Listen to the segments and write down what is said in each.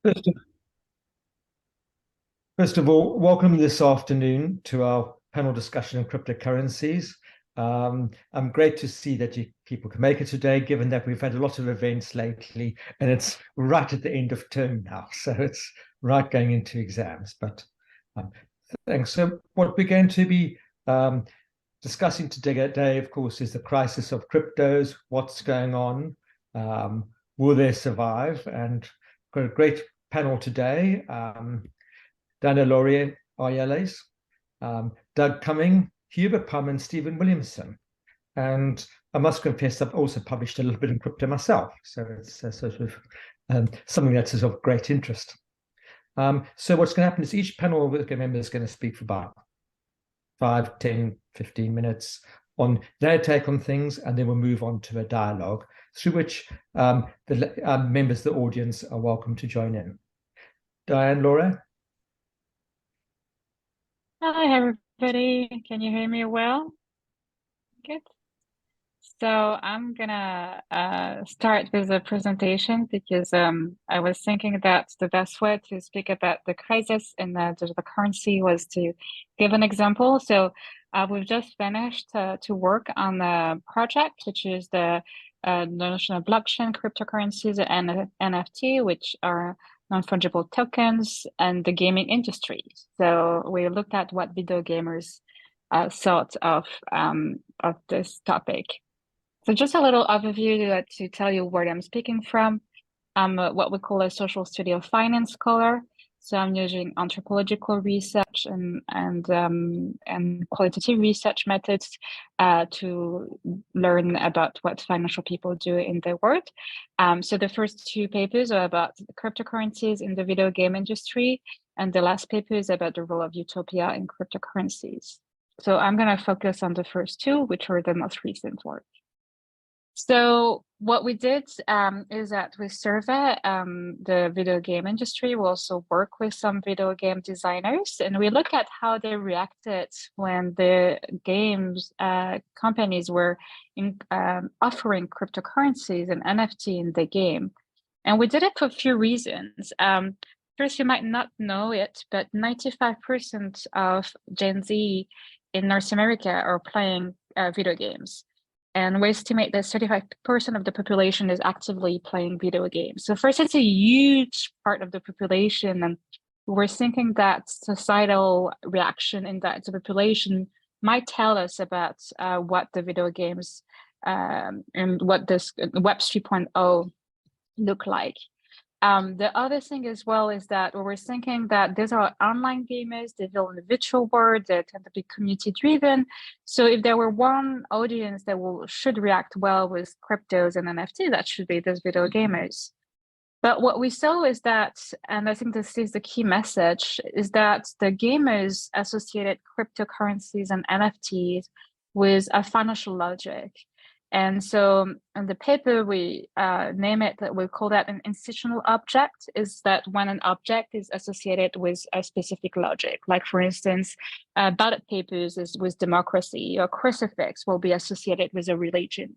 First of, first of all, welcome this afternoon to our panel discussion on cryptocurrencies. I'm great to see that people can make it today, given that we've had a lot of events lately, and it's right at the end of term now, so it's right going into exams. But um, thanks. So, what we're going to be discussing today, of course, is the crisis of cryptos. What's going on? Um, will they survive? And got a great panel today. Diane-Laure Arjaliès, Doug Cumming, Hubert Pun, and Stephen Williamson. And I must confess, I've also published a little bit in crypto myself. So it's sort of something that's of great interest. So what's going to happen is each panel member is going to speak for about 5, 10, 15 minutes on their take on things, and then we'll move on to a dialogue through which the members of the audience are welcome to join in. Diane-Laure? Hi, everybody. Can you hear me well? Good. So I'm gonna start with a presentation because I was thinking that the best way to speak about the crisis in the digital currency was to give an example. So we've just finished to work on the project, which is the notion of blockchain, cryptocurrencies, and NFT, which are non-fungible tokens, and the gaming industry. So we looked at what video gamers thought of this topic. So just a little overview to tell you where I'm speaking from. I'm what we call a social study of finance scholar. So I'm using anthropological research and qualitative research methods to learn about what financial people do in the world. So the first two papers are about cryptocurrencies in the video game industry, and the last paper is about the role of utopia in cryptocurrencies. So I'm going to focus on the first two, which are the most recent work. So what we did is that we survey the video game industry. We also work with some video game designers, and we look at how they reacted when the games companies were offering cryptocurrencies and NFT in the game. And we did it for a few reasons. First, you might not know it, but 95% of Gen Z in North America are playing video games. And we estimate that 35% of the population is actively playing video games. So first, it's a huge part of the population. And we're thinking that societal reaction in that the population might tell us about what the video games and what this Web 3.0 look like. The other thing as well is that we're thinking that these are online gamers, they live in the virtual world, they tend to be community driven. So if there were one audience that should react well with cryptos and NFT, that should be those video gamers. But what we saw is that, and I think this is the key message, is that the gamers associated cryptocurrencies and NFTs with a financial logic. And so in the paper, we name it, that we call that an institutional object, is that when an object is associated with a specific logic, like for instance, ballot papers is with democracy, or crucifix will be associated with a religion.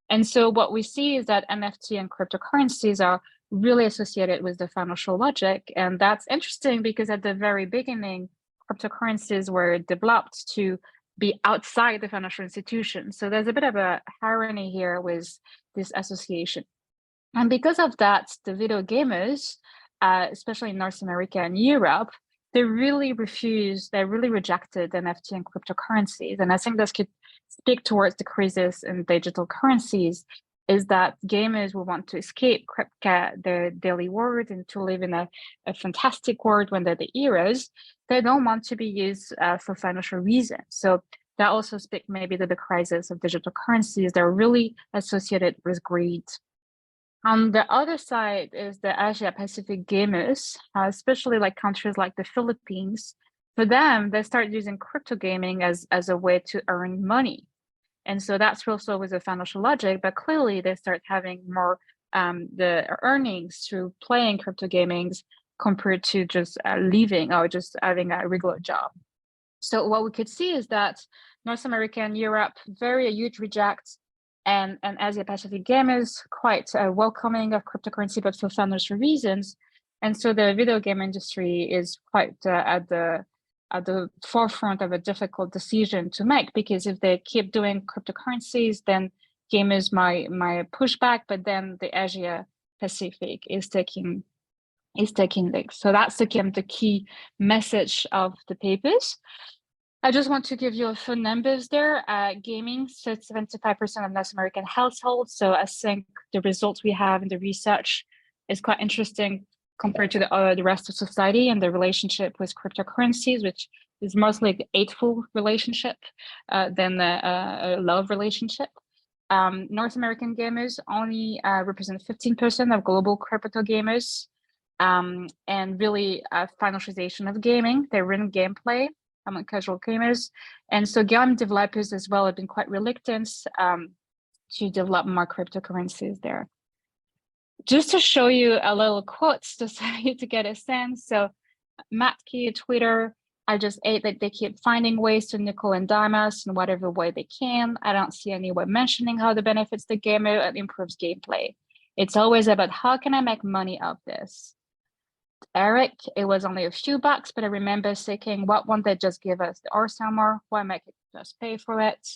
And so what we see is that NFT and cryptocurrencies are really associated with the financial logic. And that's interesting because at the very beginning, cryptocurrencies were developed to be outside the financial institution. So there's a bit of a irony here with this association. And because of that, the video gamers, especially in North America and Europe, they really rejected NFT and cryptocurrencies. And I think this could speak towards the crisis in digital currencies, is that gamers will want to escape their daily world and to live in a fantastic world when they're the heroes. They don't want to be used for financial reasons. So that also speaks maybe to the crisis of digital currencies. They're really associated with greed. On the other side is the Asia Pacific gamers, especially like countries like the Philippines. For them, they start using crypto gaming as a way to earn money. And so that's also with the financial logic, but clearly they start having more the earnings through playing crypto gamings compared to just leaving or just having a regular job. So what we could see is that North America and Europe, very huge reject, and Asia Pacific gamers quite welcoming of cryptocurrency, but for financial reasons. And so the video game industry is quite at the forefront of a difficult decision to make, because if they keep doing cryptocurrencies, then gamers might push back, but then the Asia Pacific is taking lead. So that's the key message of the papers. I just want to give you a few numbers there. Gaming, so 75% of North American households. So I think the results we have in the research is quite interesting compared to the rest of society and the relationship with cryptocurrencies, which is mostly a hateful relationship than a love relationship. North American gamers only represent 15% of global crypto gamers, and really financialization of gaming. They run gameplay among casual gamers, and so game developers as well have been quite reluctant to develop more cryptocurrencies there. Just to show you a little quotes, just so you to get a sense. So Matt Key, Twitter, I just hate that they keep finding ways to nickel and dime us in whatever way they can. I don't see anyone mentioning how it benefits the gamer and improves gameplay. It's always about how can I make money of this. Eric, it was only a few bucks, but I remember thinking, what won't they just give us the horse armor? Why make it just pay for it?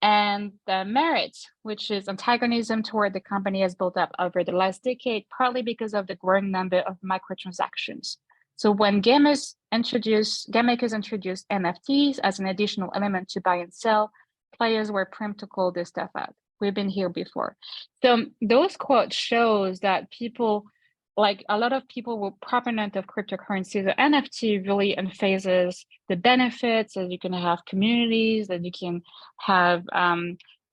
And the merit, which is antagonism toward the company, has built up over the last decade, partly because of the growing number of microtransactions. So when game makers introduced NFTs as an additional element to buy and sell, players were prompt to call this stuff out. We've been here before. So those quotes shows that people, like a lot of people were proponent of cryptocurrencies. The NFT really emphasizes the benefits, that you can have communities, that you can have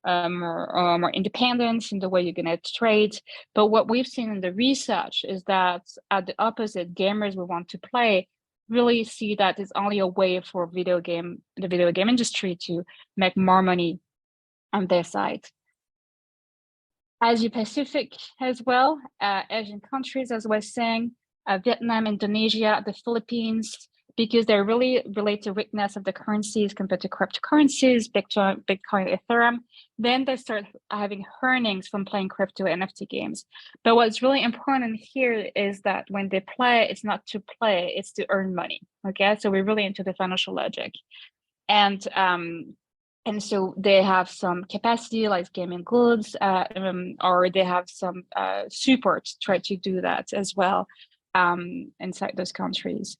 more independence in the way you're going to trade. But what we've seen in the research is that at the opposite, gamers who want to play really see that it's only a way for the video game industry to make more money on their side. Asia Pacific as well, Asian countries, as I was saying, Vietnam, Indonesia, the Philippines, because they're really related to weakness of the currencies compared to cryptocurrencies, Bitcoin, Ethereum. Then they start having earnings from playing crypto NFT games. But what's really important here is that when they play, it's not to play, it's to earn money. Okay, so we're really into the financial logic. And so they have some capacity like gaming goods, or they have some support to try to do that as well inside those countries.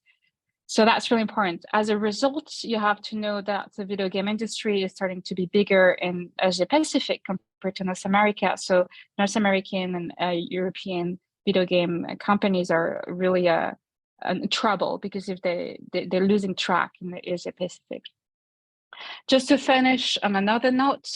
So that's really important. As a result, you have to know that the video game industry is starting to be bigger in Asia Pacific compared to North America. So North American and European video game companies are really in trouble because if they're losing track in the Asia Pacific. Just to finish on another note,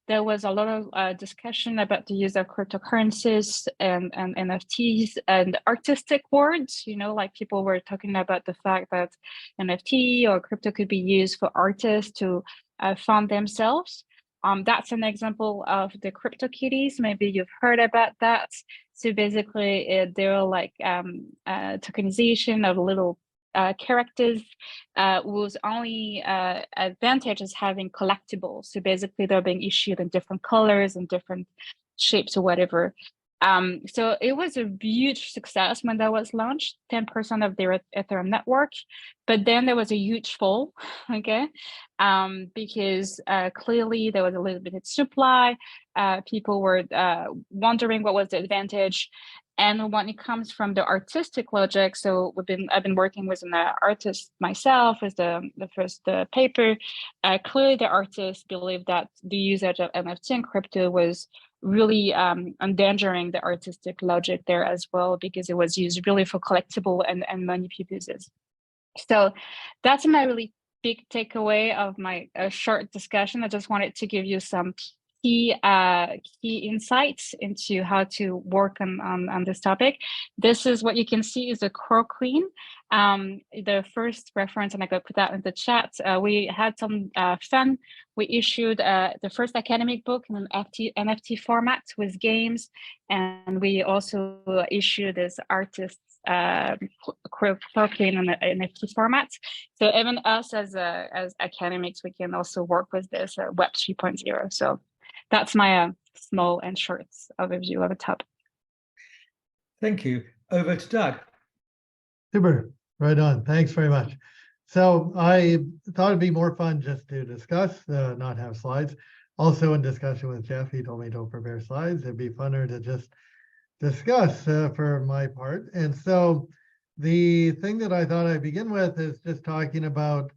there was a lot of discussion about the use of cryptocurrencies and NFTs and artistic words, you know, like people were talking about the fact that NFT or crypto could be used for artists to fund themselves. That's an example of the CryptoKitties. Maybe you've heard about that. So basically, they're like tokenization of little characters whose only advantage is having collectibles. So basically they're being issued in different colors and different shapes or whatever. So it was a huge success when that was launched, 10% of their Ethereum network. But then there was a huge fall, okay? Because clearly there was a little bit of supply. People were wondering what was the advantage. And when it comes from the artistic logic, so I've been working with an artist myself with the first paper. Clearly, the artists believe that the usage of NFT and crypto was really endangering the artistic logic there as well, because it was used really for collectible and money purposes. So that's my really big takeaway of my short discussion. I just wanted to give you some key insights into how to work on this topic. This is what you can see is a Crow Queen. The first reference, and I got put that in the chat. We had some fun. We issued the first academic book in an NFT format with games, and we also issued this artist Crow Queen in an NFT format. So even us as academics, we can also work with this Web 3.0. So that's my small and short overview of the topic. Thank you. over to Doug. Super, right on. Thanks very much. So I thought it'd be more fun just to discuss, not have slides. Also in discussion with Jeff, he told me don't prepare slides. It'd be funner to just discuss for my part. And so the thing that I thought I'd begin with is just talking about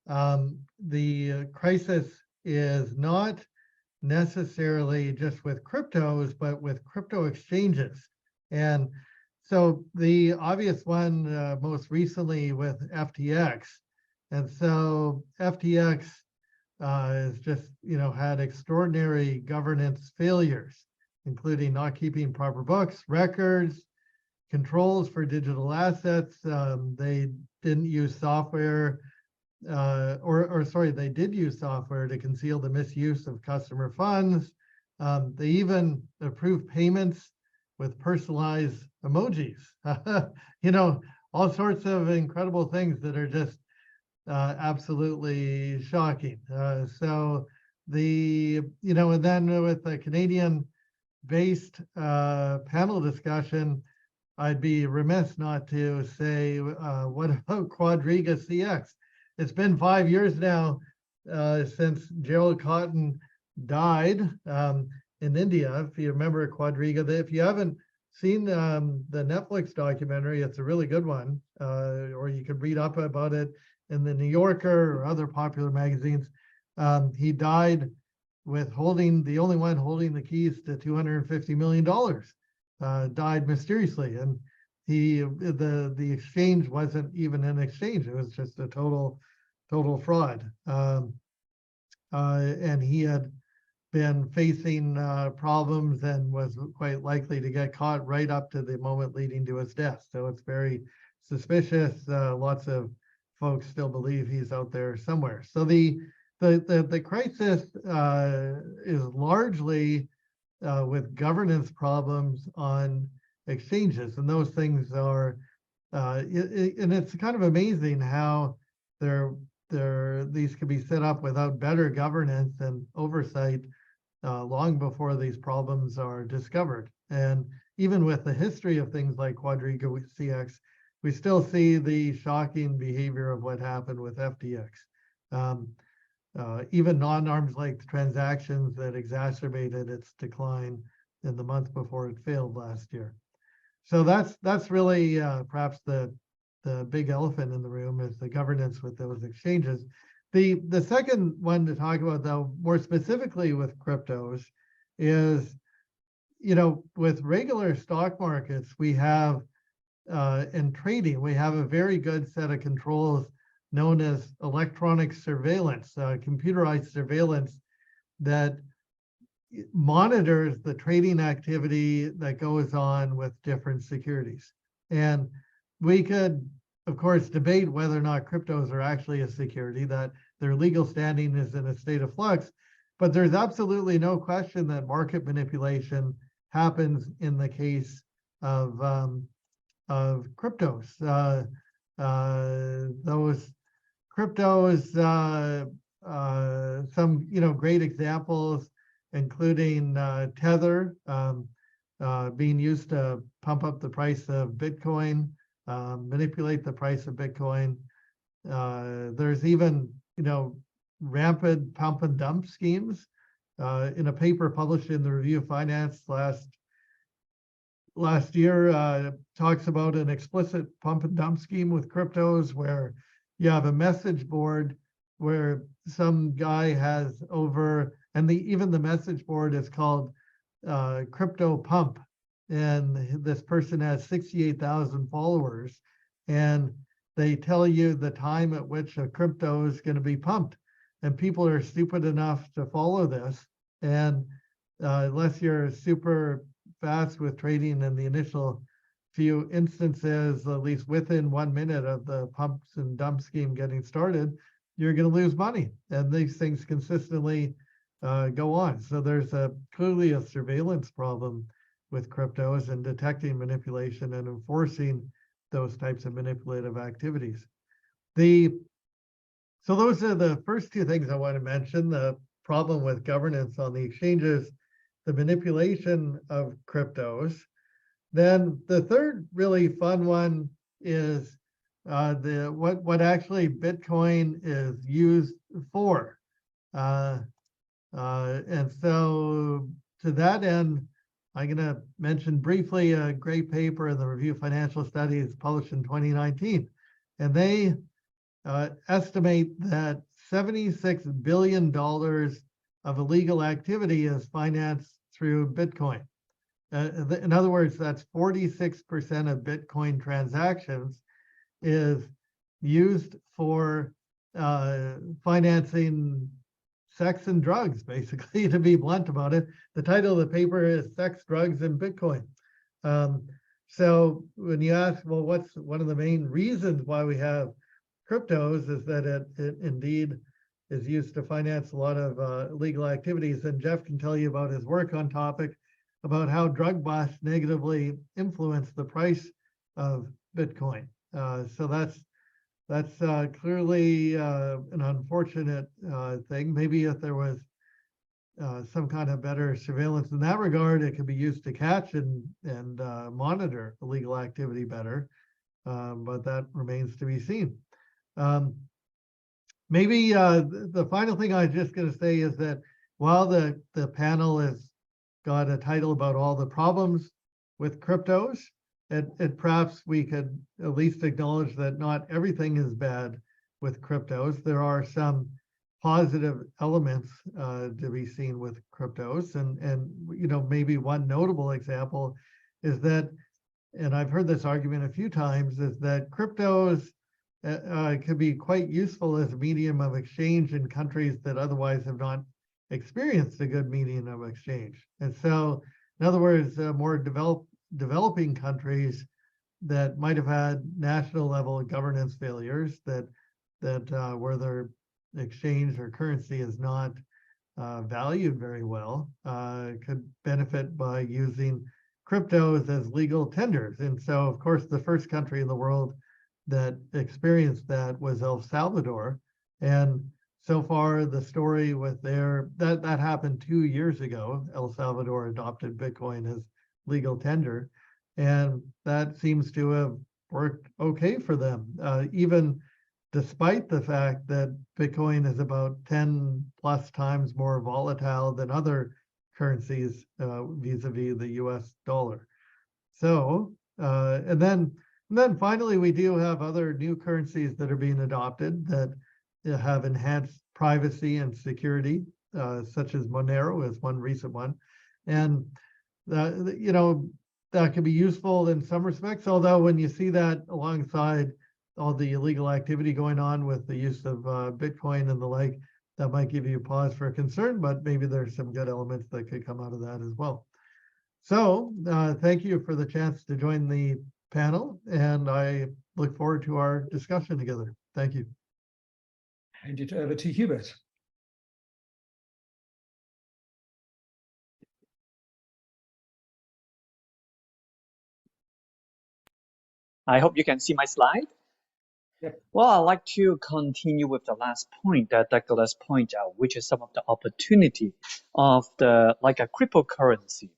the crisis is not necessarily just with cryptos, but with crypto exchanges. And so the obvious one most recently with FTX. And so FTX has just, had extraordinary governance failures, including not keeping proper books, records, controls for digital assets. They didn't use software, they did use software to conceal the misuse of customer funds. They even approved payments with personalized emojis. All sorts of incredible things that are just absolutely shocking. And then with the Canadian-based panel discussion, I'd be remiss not to say, what about Quadriga CX? It's been 5 years now since Gerald Cotton died in India. If you remember Quadriga, if you haven't seen the Netflix documentary, it's a really good one, or you can read up about it in the New Yorker or other popular magazines. He died with the only one holding the keys to $250 million, died mysteriously. And the exchange wasn't even an exchange. It was just a total fraud. And he had been facing problems and was quite likely to get caught right up to the moment leading to his death. So it's very suspicious. Lots of folks still believe he's out there somewhere. So the crisis is largely with governance problems on exchanges, and those things are, and it's kind of amazing how these can be set up without better governance and oversight long before these problems are discovered. And even with the history of things like Quadriga CX, we still see the shocking behavior of what happened with FTX. Even non-arm's length transactions that exacerbated its decline in the month before it failed last year. So that's really perhaps the big elephant in the room is the governance with those exchanges. The second one to talk about, though, more specifically with cryptos, is with regular stock markets, we have in trading, we have a very good set of controls known as electronic surveillance, computerized surveillance that monitors the trading activity that goes on with different securities. And we could, of course, debate whether or not cryptos are actually a security, that their legal standing is in a state of flux, but there's absolutely no question that market manipulation happens in the case of cryptos. Those cryptos, some great examples, including Tether being used to pump up the price of Bitcoin, manipulate the price of Bitcoin. There's even rampant pump and dump schemes. In a paper published in the Review of Finance last year, talks about an explicit pump and dump scheme with cryptos where you have a message board where some guy has over, and even the message board is called Crypto Pump, and this person has 68,000 followers, and they tell you the time at which a crypto is going to be pumped, and people are stupid enough to follow this, and unless you're super fast with trading in the initial few instances, at least within 1 minute of the pumps and dump scheme getting started, you're going to lose money. And these things consistently go on. So there's clearly a surveillance problem with cryptos and detecting manipulation and enforcing those types of manipulative activities. So those are the first two things I want to mention: the problem with governance on the exchanges, the manipulation of cryptos, Then the third really fun one is what actually Bitcoin is used for. And so to that end, I'm going to mention briefly a great paper in the Review of Financial Studies published in 2019. And they estimate that $76 billion of illegal activity is financed through Bitcoin. In other words, that's 46% of Bitcoin transactions is used for financing sex and drugs, basically, to be blunt about it. The title of the paper is Sex, Drugs, and Bitcoin. So when you ask, well, what's one of the main reasons why we have cryptos is that it indeed is used to finance a lot of illegal activities. And Jeff can tell you about his work on topic, about how drug busts negatively influence the price of Bitcoin. So that's clearly an unfortunate thing. Maybe if there was some kind of better surveillance in that regard, it could be used to catch and monitor illegal activity better. But that remains to be seen. Maybe the final thing I was just going to say is that while the panel has got a title about all the problems with cryptos, it perhaps we could at least acknowledge that not everything is bad with cryptos. There are some positive elements to be seen with cryptos, and you know, maybe one notable example is that, and I've heard this argument a few times, is that cryptos could be quite useful as a medium of exchange in countries that otherwise have not experienced a good medium of exchange. And so, in other words, more developing countries that might have had national level governance failures that where their exchange or currency is not valued very well could benefit by using cryptos as legal tenders. And so, of course, the first country in the world that experienced that was El Salvador. And so far, the story with that happened 2 years ago. El Salvador adopted Bitcoin as legal tender, and that seems to have worked okay for them, even despite the fact that Bitcoin is about 10 plus times more volatile than other currencies vis-a-vis the US dollar. So, and then finally, we do have other new currencies that are being adopted that have enhanced privacy and security, such as Monero is one recent one. And, you know, that can be useful in some respects, although when you see that alongside all the illegal activity going on with the use of Bitcoin and the like, that might give you pause for concern, but maybe there's some good elements that could come out of that as well. So thank you for the chance to join the panel, and I look forward to our discussion together. Thank you. Hand it over to Hubert. I hope you can see my slide. Yep. Well, I'd like to continue with the last point that Douglas pointed out, which is some of the opportunity of a cryptocurrency.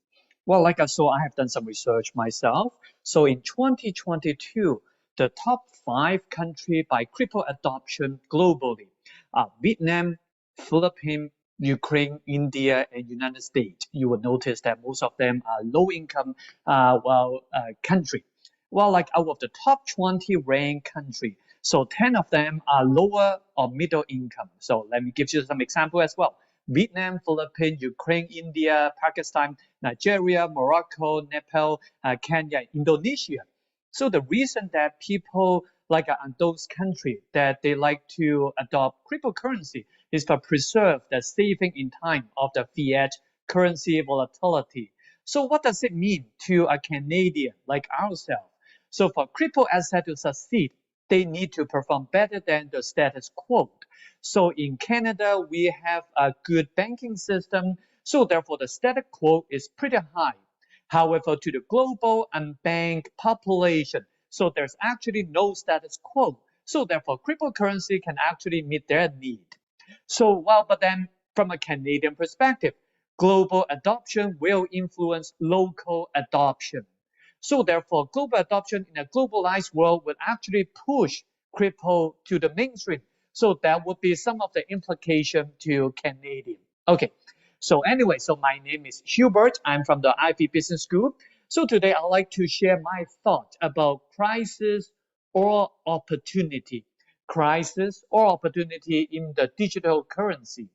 Well, so I have done some research myself. So in 2022, the top 5 countries by crypto adoption globally are Vietnam, Philippines, Ukraine, India, and United States. You will notice that most of them are low-income countries. Well, out of the top 20 ranked countries, so 10 of them are lower or middle income. So let me give you some example as well. Vietnam, Philippines, Ukraine, India, Pakistan, Nigeria, Morocco, Nepal, Kenya, Indonesia. So the reason that people in those countries that they like to adopt cryptocurrency is to preserve the saving in time of the fiat currency volatility. So what does it mean to a Canadian like ourselves? So for crypto asset to succeed, they need to perform better than the status quo. So in Canada, we have a good banking system. So therefore, the status quo is pretty high. However, to the global unbanked population, so there's actually no status quo. So therefore, cryptocurrency can actually meet their need. So but then from a Canadian perspective, global adoption will influence local adoption. So therefore, global adoption in a globalized world would actually push crypto to the mainstream. So that would be some of the implication to Canadian. Okay, so anyway, so my name is Hubert. I'm from the Ivey Business School. So today I'd like to share my thought about crisis or opportunity. Crisis or opportunity in the digital currency.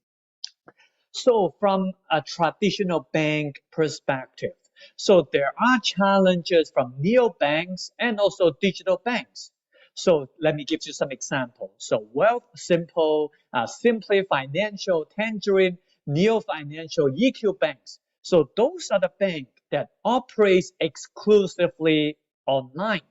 So from a traditional bank perspective, so there are challenges from neobanks and also digital banks. So let me give you some examples. So Wealth Simple, Simply Financial, Tangerine, Neo Financial, EQ banks. So those are the banks that operates exclusively online.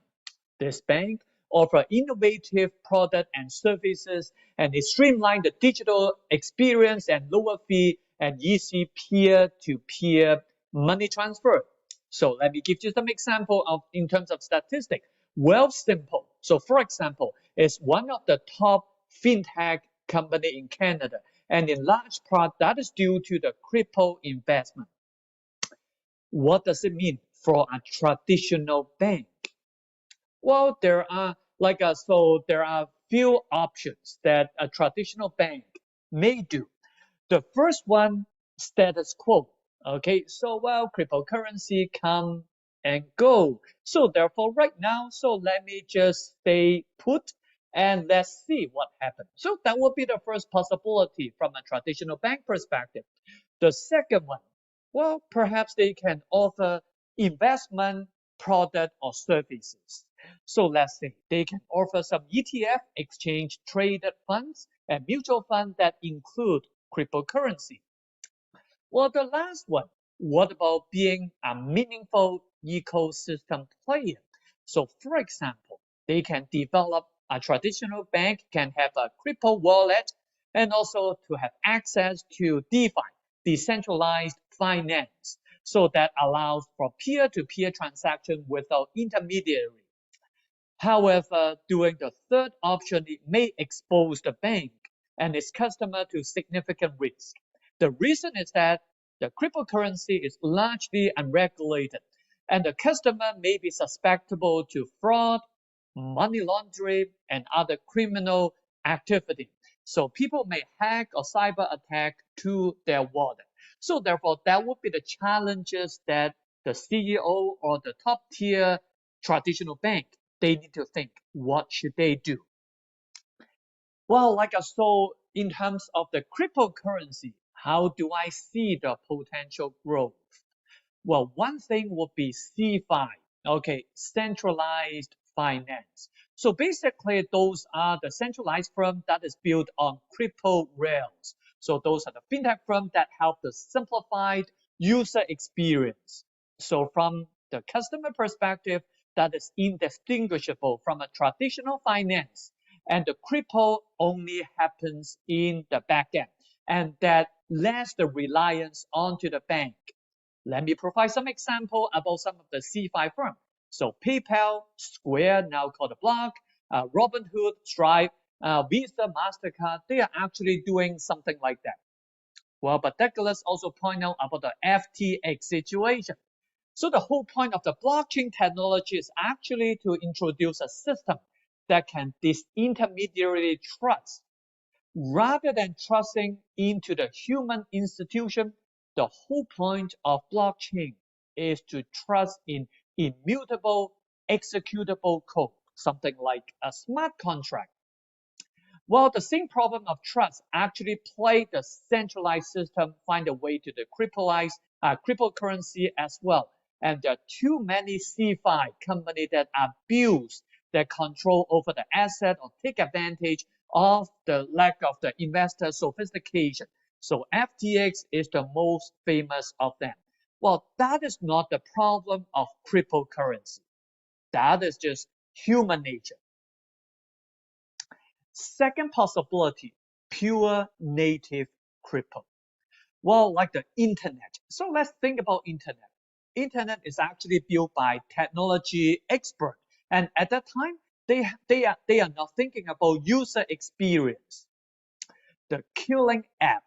This bank offer innovative product and services, and it streamline the digital experience and lower fee and easy peer-to-peer money transfer. So let me give you some example of in terms of statistics. Wealth Simple, so for example, is one of the top fintech company in Canada, and in large part that is due to the crypto investment. What does it mean for a traditional bank? Well, there are there are few options that a traditional bank may do. The first one, status quo. Okay, so well, cryptocurrency come and go. So therefore, right now, so let me just stay put and let's see what happens. So that would be the first possibility from a traditional bank perspective. The second one, well, perhaps they can offer investment product or services. So let's say they can offer some ETF, exchange traded funds, and mutual funds that include cryptocurrency. Well, the last one, what about being a meaningful ecosystem player? So for example, they can develop a traditional bank can have a crypto wallet and also to have access to DeFi, decentralized finance, so that allows for peer-to-peer transaction without intermediary. However, doing the third option, it may expose the bank and its customer to significant risk. The reason is that the cryptocurrency is largely unregulated, and the customer may be susceptible to fraud, money laundering, and other criminal activity. So people may hack or cyber attack to their wallet. So therefore, that would be the challenges that the CEO or the top tier traditional bank, they need to think, what should they do? Well, so in terms of the cryptocurrency, how do I see the potential growth? Well, one thing would be CFI, okay, centralized finance. So basically, those are the centralized firm that is built on crypto rails. So those are the fintech firms that help the simplified user experience. So from the customer perspective, that is indistinguishable from a traditional finance. And the crypto only happens in the back end. And that less the reliance onto the bank. Let me provide some example about some of the CFI firms. So PayPal, Square, now called Block, Robinhood, Stripe, Visa, MasterCard, they are actually doing something like that. Well, but Douglas also point out about the FTX situation. So the whole point of the blockchain technology is actually to introduce a system that can disintermediate trust. Rather than trusting into the human institution, the whole point of blockchain is to trust in immutable, executable code, something like a smart contract. Well, the same problem of trust actually played the centralized system find a way to the cryptocurrency as well. And there are too many CFI companies that abuse their control over the asset or take advantage of the lack of the investor sophistication. So FTX is the most famous of them. Well, that is not the problem of cryptocurrency. That is just human nature. Second possibility, pure native crypto. Well, like the internet. So let's think about internet. Internet is actually built by technology experts. And at that time, they are not thinking about user experience. The killing app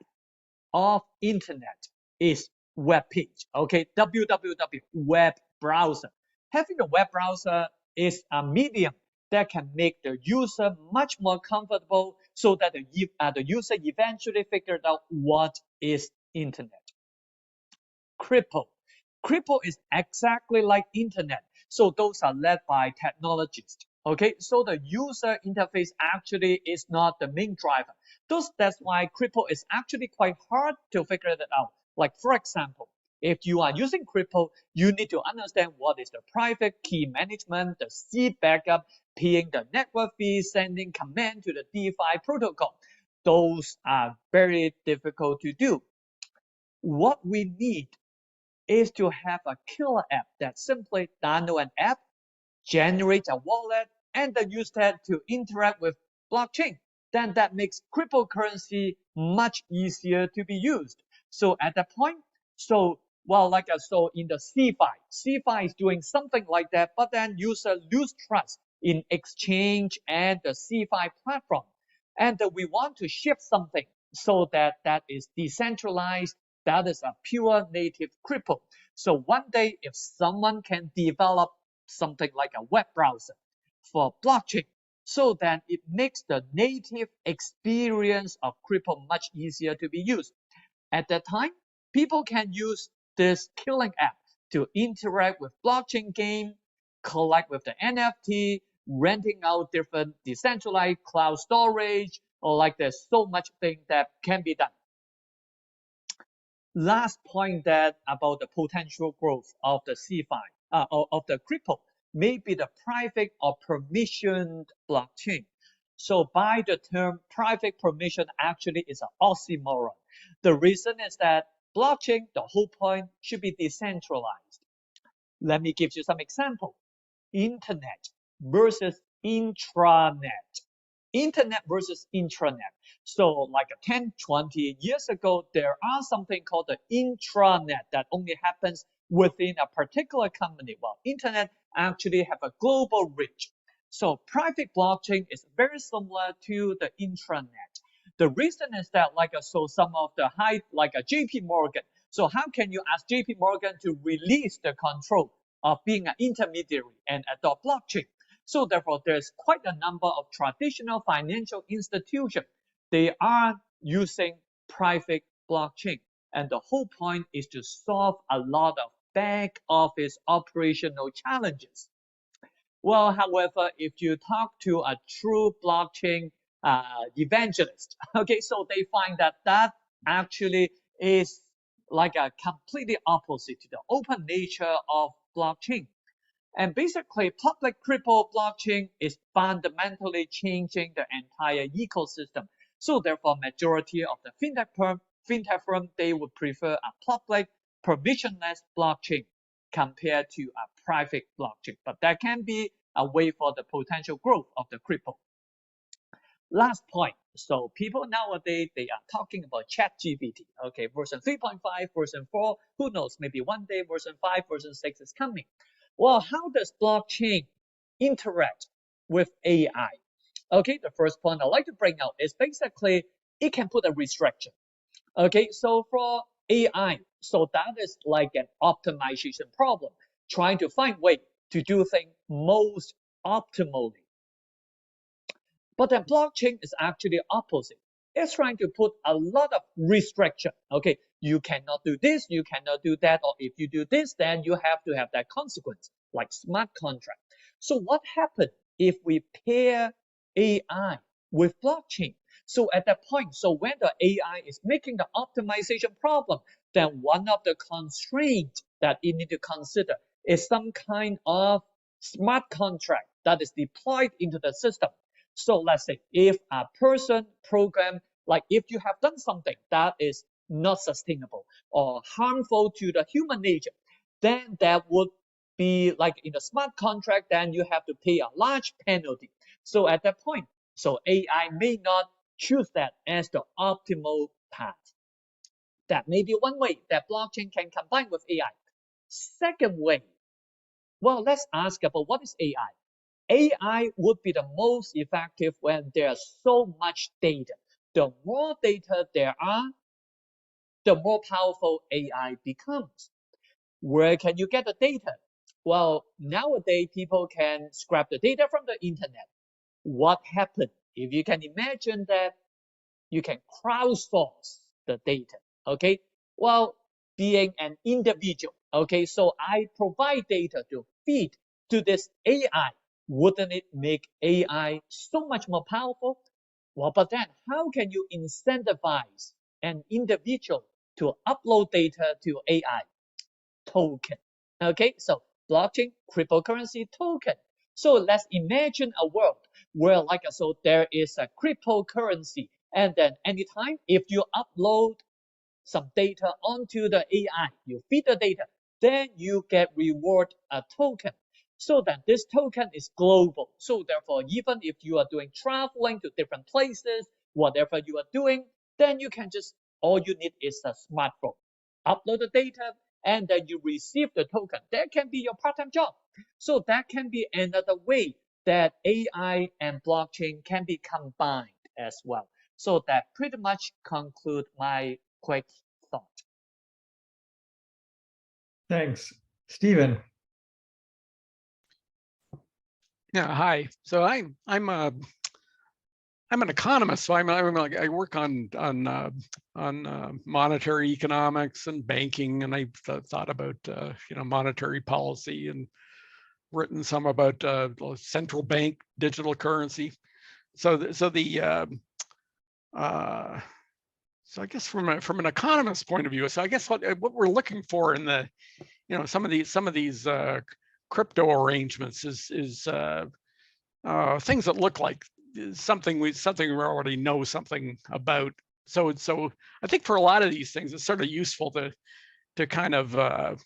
of internet is web page, okay, www, web browser. having a web browser is a medium that can make the user much more comfortable so that the user eventually figured out what is internet. Crypto is exactly like internet, so those are led by technologists. Okay, so the user interface actually is not the main driver. That's why crypto is actually quite hard to figure that out. Like for example, if you are using crypto, you need to understand what is the private key management, the seed backup, paying the network fee, sending command to the DeFi protocol. Those are very difficult to do. What we need is to have a killer app that simply download an app, generate a wallet, and then use that to interact with blockchain. Then that makes cryptocurrency much easier to be used. So at that point, so in the CeFi is doing something like that, but then users lose trust in exchange and the CeFi platform. And we want to shift something so that is decentralized, that is a pure native crypto. So one day, if someone can develop something like a web browser for blockchain, so that it makes the native experience of crypto much easier to be used. At that time, people can use this killing app to interact with blockchain game, collect with the NFT, renting out different decentralized cloud storage, or like there's so much thing that can be done. Last point that about the potential growth of the CeFi, of the crypto, may be the private or permissioned blockchain. So by the term private permission actually is an oxymoron. The reason is that blockchain, the whole point, should be decentralized. Let me give you some example. Internet versus intranet. Internet versus intranet. So like 10, 20 years ago, there are something called the intranet that only happens within a particular company, while internet actually have a global reach. So private blockchain is very similar to the intranet. The reason is that so some of the high, like a JP Morgan. So how can you ask JP Morgan to release the control of being an intermediary and adopt blockchain? So therefore, there's quite a number of traditional financial institutions. They are using private blockchain. And the whole point is to solve a lot of back office operational challenges. Well, however, if you talk to a true blockchain evangelist, okay, so they find that actually is like a completely opposite to the open nature of blockchain. And basically, public crypto blockchain is fundamentally changing the entire ecosystem. So therefore, majority of the fintech firm, they would prefer a public permissionless blockchain compared to a private blockchain. But that can be a way for the potential growth of the crypto. Last point. So people nowadays, they are talking about ChatGPT. Okay, version 3.5, version 4, who knows, maybe one day version 5, version 6 is coming. Well, how does blockchain interact with AI? Okay, the first point I'd like to bring out is basically it can put a restriction. Okay, so for AI, so that is like an optimization problem, trying to find way to do things most optimally. But then blockchain is actually opposite. It's trying to put a lot of restriction. Okay, you cannot do this, you cannot do that, or if you do this, then you have to have that consequence, like smart contract. So what happens if we pair AI with blockchain? So at that point, so when the AI is making the optimization problem, then one of the constraints that you need to consider is some kind of smart contract that is deployed into the system. So let's say if a person program, like if you have done something that is not sustainable or harmful to the human nature, then that would be like in a smart contract, then you have to pay a large penalty. So at that point, so AI may not choose that as the optimal path. That may be one way that blockchain can combine with AI. Second way, well, let's ask about what is AI. AI would be the most effective when there's so much data. The more data there are, the more powerful AI becomes. Where can you get the data? well, nowadays people can scrap the data from the internet. What happened if you can imagine that you can crowdsource the data? Okay, well, being an individual, okay, so I provide data to feed to this AI. Wouldn't it make AI so much more powerful? Well, but then how can you incentivize an individual to upload data to AI? Token. Okay, so blockchain, cryptocurrency token. So let's imagine a world where, like, so there is a cryptocurrency, and then anytime if you upload some data onto the AI, you feed the data, then you get reward a token. So that this token is global. So therefore, even if you are doing traveling to different places, whatever you are doing, then you can just, all you need is a smartphone. Upload the data, and then you receive the token. That can be your part-time job. So that can be another way that AI and blockchain can be combined as well. So that pretty much conclude my quick thought. Thanks. Stephen. Yeah, hi. So I'm an economist, so I work on monetary economics and banking, and I thought about monetary policy and written some about central bank digital currency. So I guess from an economist's point of view, so I guess what we're looking for in the some of these crypto arrangements is things that look like something we already know something about. So I think for a lot of these things, it's sort of useful to kind of sort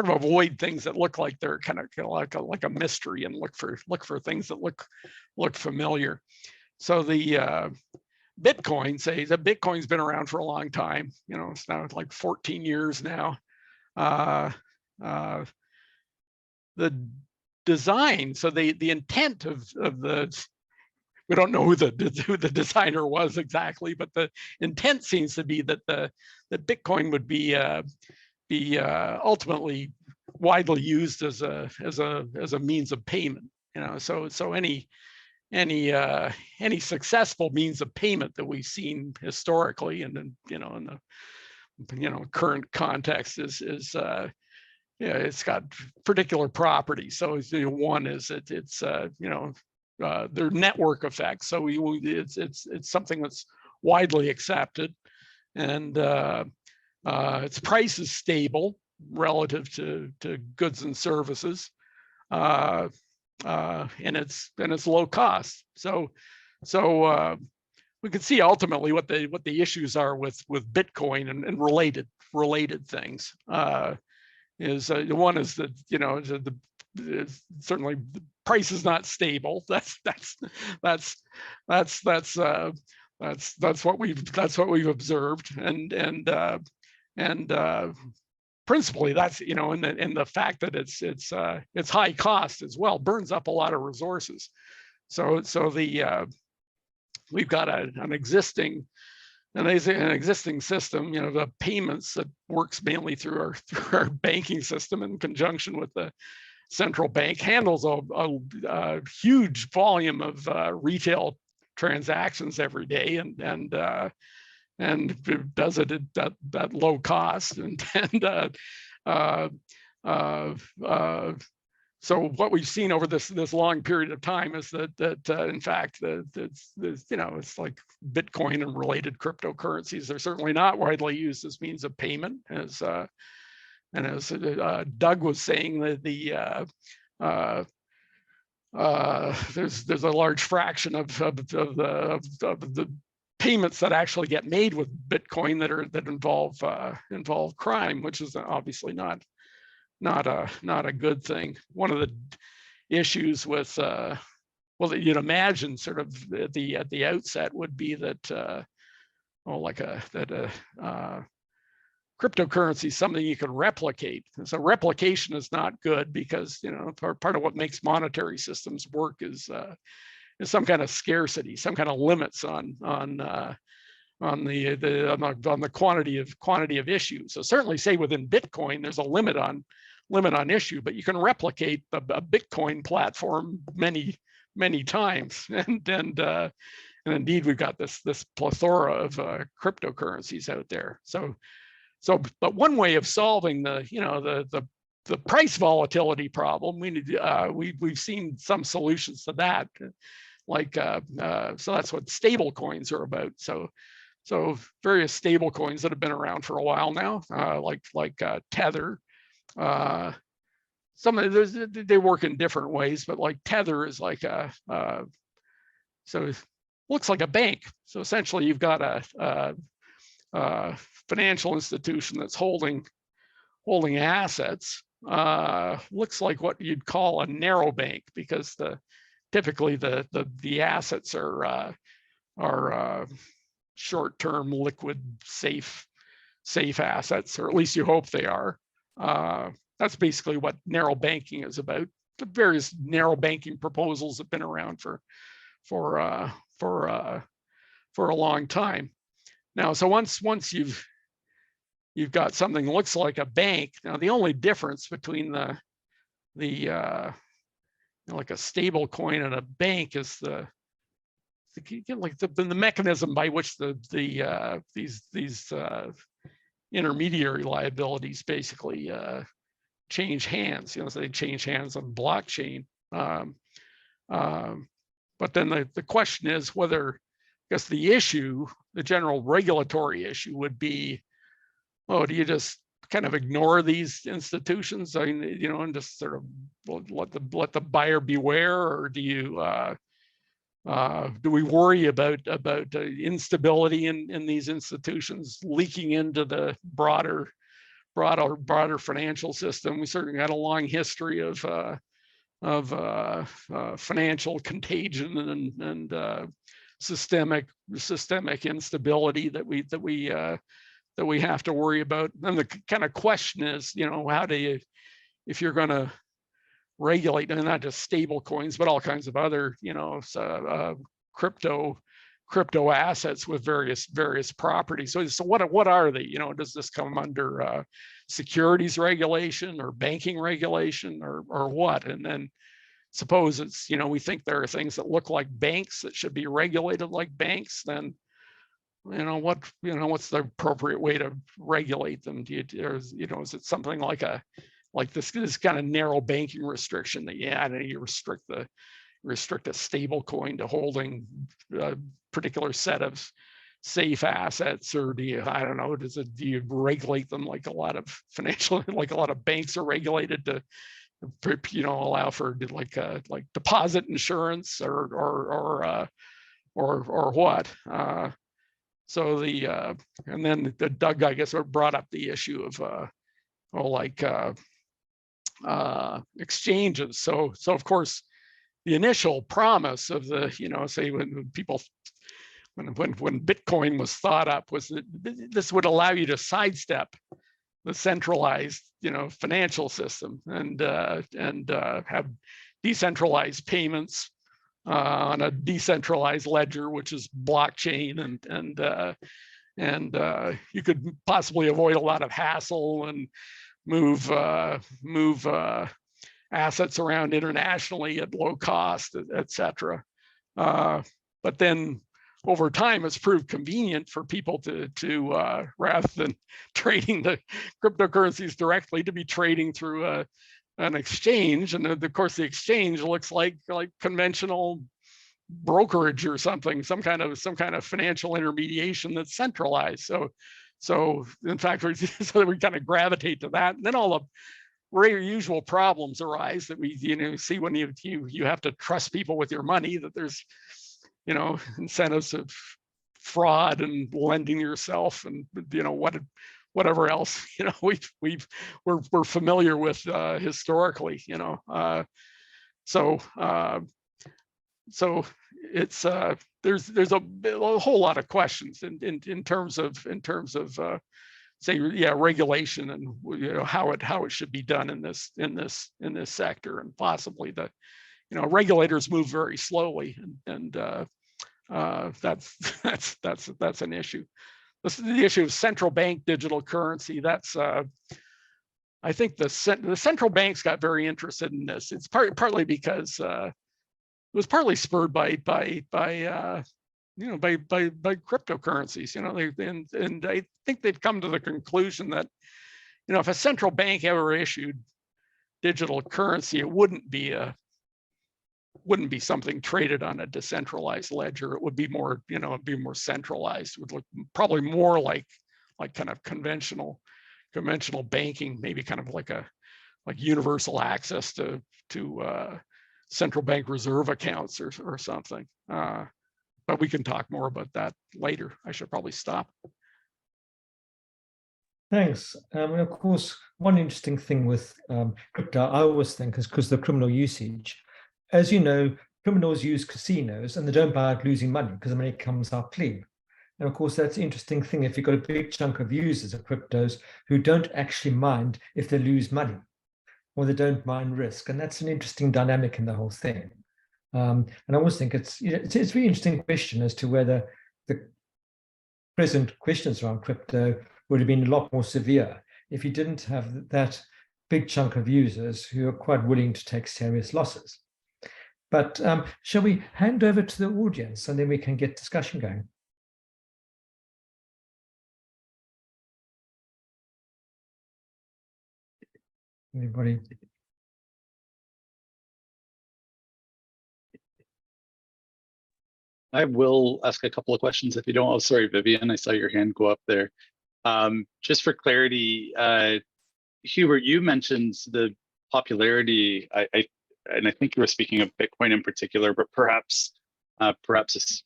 of avoid things that look like they're kind of like a mystery, and look for things that look familiar. So the Bitcoin, say that Bitcoin's been around for a long time. It's now like 14 years now. The design, so the intent of the, we don't know who the designer was exactly, but the intent seems to be that Bitcoin would be ultimately widely used as a means of payment. So any successful means of payment that we've seen historically, and then in the current context is it's got particular properties. So one is it's their network effects. So it's something that's widely accepted, and its price is stable relative to goods and services. And it's low cost. So we can see ultimately what the issues are with Bitcoin and related things. Is one is that certainly the price is not stable. That's what we've observed, and principally that's in the fact that it's high cost as well, burns up a lot of resources. So we've got an existing system, the payments that works mainly through our banking system in conjunction with the central bank, handles a huge volume of retail transactions every day, and does it at that low cost, so what we've seen over this long period of time is that in fact it's like Bitcoin and related cryptocurrencies. They're certainly not widely used as means of payment, as Doug was saying, that there's a large fraction of the payments that actually get made with Bitcoin that involve crime, which is obviously not a good thing. One of the issues with well, that you'd imagine sort of at the outset would be that cryptocurrency is something you can replicate. So replication is not good, because part of what makes monetary systems work is some kind of scarcity, some kind of limits on on the quantity of issue. So certainly, say within Bitcoin, there's a limit on issue, but you can replicate a Bitcoin platform many times, and indeed we've got this plethora of cryptocurrencies out there. So but one way of solving the price volatility problem, we've seen some solutions to that, like so that's what stable coins are about. So various stable coins that have been around for a while now, like Tether. Some of those, they work in different ways, but like Tether is like so it looks like a bank. So essentially, you've got a financial institution that's holding assets. Looks like what you'd call a narrow bank, because typically the assets are short-term, liquid, safe assets, or at least you hope they are. That's basically what narrow banking is about. The various narrow banking proposals have been around for a long time now. So once you've got something that looks like a bank, now the only difference between like a stable coin and a bank is the mechanism by which these intermediary liabilities basically change hands. So they change hands on blockchain. But then the question is whether, I guess the general regulatory issue would be, do you just kind of ignore these institutions? I mean, and just sort of let the buyer beware, or do we worry about instability in these institutions leaking into the broader financial system? We certainly got a long history of financial contagion and systemic instability that we have to worry about. And the kind of question is, how do you, if you're going to regulate, and not just stable coins, but all kinds of other, crypto assets with various properties. So what are they? Does this come under securities regulation or banking regulation or what? And then suppose it's, we think there are things that look like banks that should be regulated like banks, then what's the appropriate way to regulate them? Is it something like this kind of narrow banking restriction that you restrict a stable coin to holding a particular set of safe assets, or do you regulate them like a lot of banks are regulated to allow for like deposit insurance or what? So and then Doug, I guess, brought up the issue of exchanges. So of course, the initial promise of say when Bitcoin was thought up was that this would allow you to sidestep the centralized financial system and have decentralized payments on a decentralized ledger, which is blockchain, and you could possibly avoid a lot of hassle and move assets around internationally at low cost, etc. But then over time, it's proved convenient for people to rather than trading the cryptocurrencies directly, to be trading through an exchange. And of course, the exchange looks like conventional brokerage or something, some kind of financial intermediation that's centralized. So in fact, so we kind of gravitate to that, and then all the usual problems arise that we see when you have to trust people with your money, that there's incentives of fraud and lending yourself and whatever else we're familiar with historically. So it's there's a whole lot of questions in terms of say regulation and how it should be done in this sector, and possibly regulators move very slowly, and That's an issue. This is the issue of central bank digital currency. That's I think the central banks got very interested in this. It's partly because it was partly spurred by cryptocurrencies. And I think they've come to the conclusion that if a central bank ever issued digital currency, it wouldn't be something traded on a decentralized ledger. It would be more, it'd be more centralized. It would look probably more like kind of conventional banking, maybe kind of like universal access to central bank reserve accounts or something. But we can talk more about that later. I should probably stop. Thanks. And of course, one interesting thing with crypto, I always think, is because the criminal usage. As you know, criminals use casinos and they don't buy out losing money because the money comes out clean. And of course, that's an interesting thing if you've got a big chunk of users of cryptos who don't actually mind if they lose money or they don't mind risk. And that's an interesting dynamic in the whole thing. And I always think it's a very interesting question as to whether the present questions around crypto would have been a lot more severe if you didn't have that big chunk of users who are quite willing to take serious losses. But shall we hand over to the audience and then we can get discussion going? Anybody? I will ask a couple of questions if you don't. Oh, sorry, Vivian, I saw your hand go up there. Just for clarity, Hubert, you mentioned the popularity, and I think you were speaking of Bitcoin in particular, but perhaps this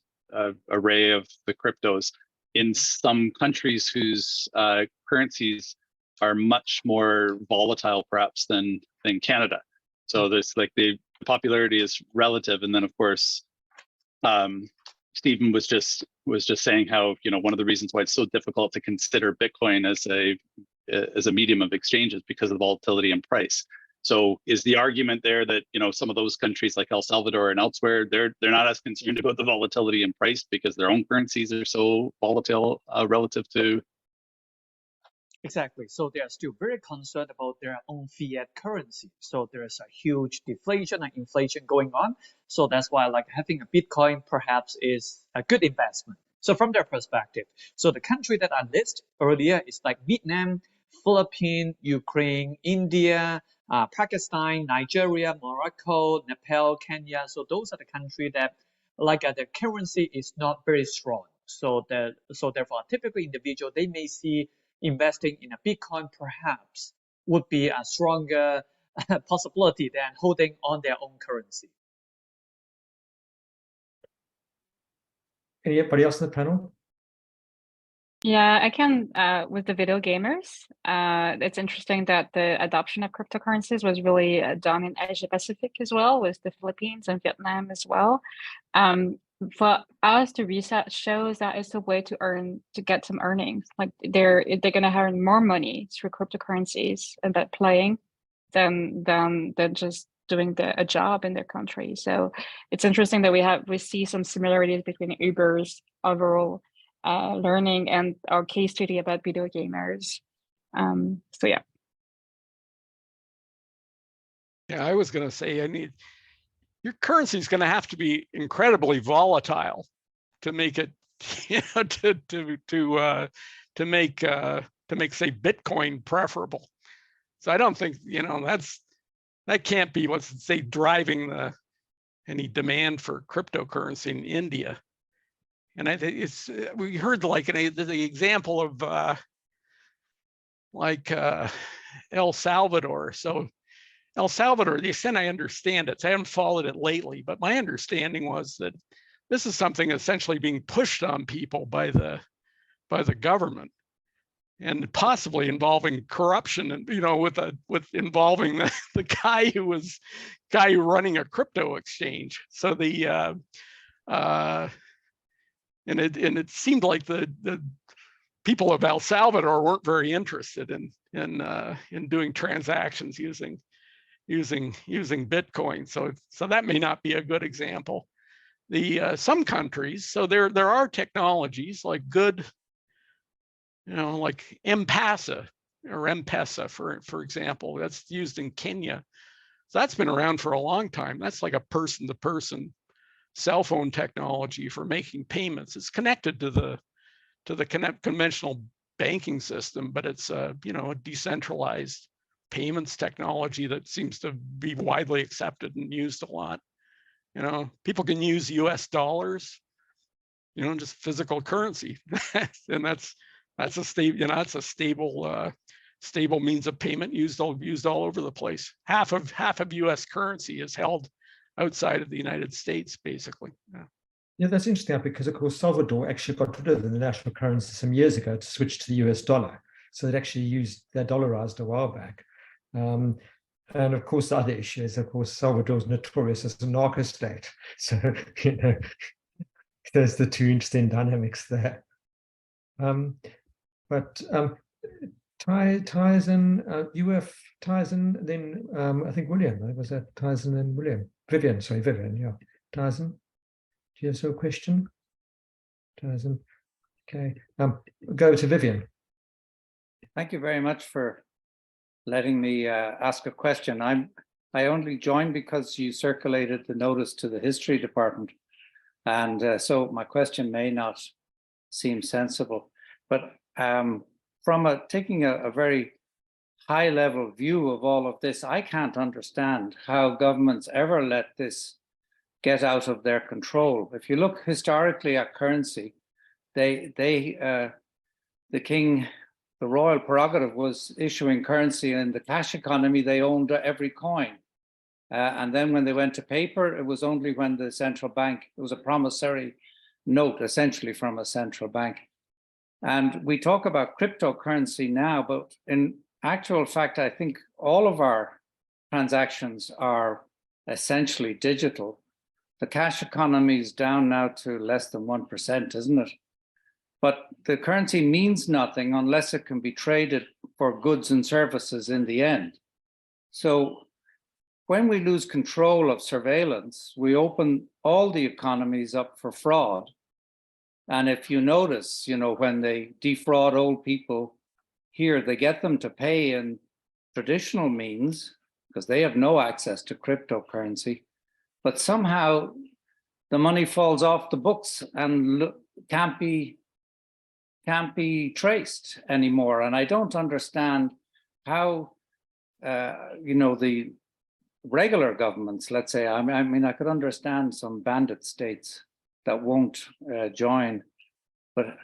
array of the cryptos in some countries whose currencies are much more volatile, perhaps than Canada. So there's like the popularity is relative, and then of course, Stephen was just saying how one of the reasons why it's so difficult to consider Bitcoin as a medium of exchange is because of the volatility in price. So is the argument there that some of those countries like El Salvador and elsewhere, they're not as concerned about the volatility in price because their own currencies are so volatile relative to? Exactly. So they are still very concerned about their own fiat currency. So there's a huge deflation and inflation going on. So that's why having a Bitcoin perhaps is a good investment. So from their perspective, so the country that I listed earlier is like Vietnam, Philippines, Ukraine, India, Pakistan, Nigeria, Morocco, Nepal, Kenya. So those are the countries that their currency is not very strong. So therefore, typically individual, they may see investing in a Bitcoin perhaps would be a stronger possibility than holding on their own currency. Anybody else on the panel? Yeah, I can, with the video gamers, it's interesting that the adoption of cryptocurrencies was really done in Asia Pacific as well, with the Philippines and Vietnam as well. For us, the research shows that it's a way to get some earnings. Like they're gonna earn more money through cryptocurrencies and by playing than just doing a job in their country. So it's interesting that we see some similarities between Uber's overall learning and our case study about video gamers. So yeah. Yeah, I was going to say, your currency is going to have to be incredibly volatile to make it, to make say Bitcoin preferable. So I don't think that can't be what's say driving any demand for cryptocurrency in India. And I think we heard the example of El Salvador. So El Salvador, the extent I understand it, so I haven't followed it lately, but my understanding was that this is something essentially being pushed on people by the government, and possibly involving corruption, and with involving the guy who running a crypto exchange. So and it seemed like the people of El Salvador weren't very interested in doing transactions using Bitcoin. So that may not be a good example. some countries, so there are technologies like good, like M-Pesa or M-Pesa, for example, that's used in Kenya. So that's been around for a long time. That's like a person-to-person cell phone technology for making payments. It's connected to the conventional banking system, but it's a decentralized payments technology that seems to be widely accepted and used a lot. People can use US dollars, just physical currency, and that's a stable, it's a stable means of payment used all over the place. Half of US currency is held outside of the United States, basically. Yeah, that's interesting, because of course Salvador actually got rid of the national currency some years ago to switch to the US dollar. So it actually used their dollarized a while back. And of course, the other issue is, of course, Salvador's notorious as a narco state. So, there's the two interesting dynamics there. But Tyson, UF Tyson, then I think William. Was that Tyson and William? Vivian, yeah. Tyson, do you have a question? Tyson, okay. Go to Vivian. Thank you very much for letting me ask a question. I only joined because you circulated the notice to the history department, and so my question may not seem sensible. But from taking a very high-level view of all of this, I can't understand how governments ever let this get out of their control. If you look historically at currency, the king. The royal prerogative was issuing currency, and in the cash economy, they owned every coin. And then when they went to paper, it was only when the central bank, it was a promissory note, essentially from a central bank. And we talk about cryptocurrency now, but in actual fact, I think all of our transactions are essentially digital. The cash economy is down now to less than 1%, isn't it? But the currency means nothing unless it can be traded for goods and services in the end. So when we lose control of surveillance, we open all the economies up for fraud. And if you notice, when they defraud old people here, they get them to pay in traditional means because they have no access to cryptocurrency. But somehow the money falls off the books and can't be traced anymore. And I don't understand how, the regular governments, let's say, I mean, I could understand some bandit states that won't join, but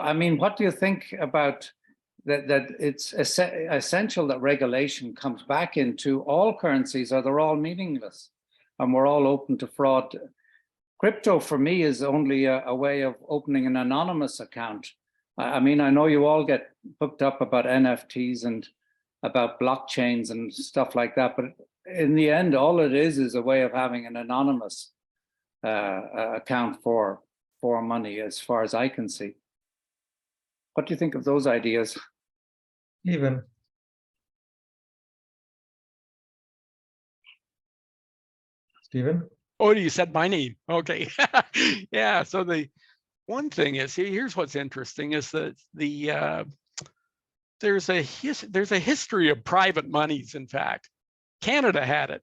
I mean, what do you think about that it's essential that regulation comes back into all currencies, or they're all meaningless and we're all open to fraud? Crypto for me is only a way of opening an anonymous account. I mean, I know you all get hooked up about NFTs and about blockchains and stuff like that, but in the end, all it is a way of having an anonymous account for money, as far as I can see. What do you think of those ideas? Stephen. Oh, you said my name. Okay. Yeah. So the one thing is, here's what's interesting is that there's a history of private monies. In fact, Canada had it,